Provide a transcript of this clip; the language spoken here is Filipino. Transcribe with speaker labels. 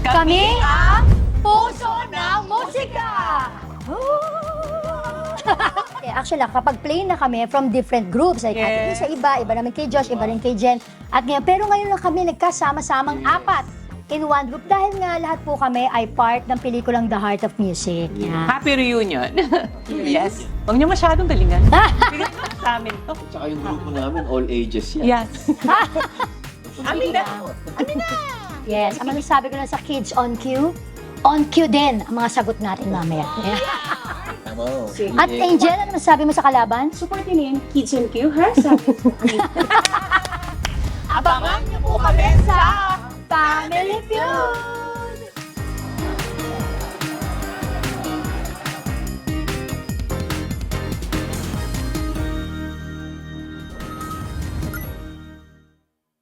Speaker 1: Kami ang Puso ng Musika! Actually, kapag play na kami from different groups, like
Speaker 2: Yes.
Speaker 1: sa iba namin kay Josh, iba rin kay Jen. At ngayon, pero ngayon lang kami nagkasama-samang apat in one group dahil nga lahat po kami ay part ng pelikulang The Heart of Music. Yeah.
Speaker 2: Happy reunion. Yes. Huwag niyo masyadong galingan. Bigyan mo sa amin to.
Speaker 3: Tsaka yung grupo namin, all ages yan.
Speaker 2: Yes. Amin na.
Speaker 1: Yes, ang sabi ko lang sa Kids on Cue, on cue din ang mga sagot natin mamaya. Yeah.
Speaker 3: Tama.
Speaker 1: At Angel, ano masasabi mo sa kalaban?
Speaker 4: Supportin niyo yung Kids on Q, ha? Sabi ko.
Speaker 2: Abangan niyo po kami sa
Speaker 1: Family Feud!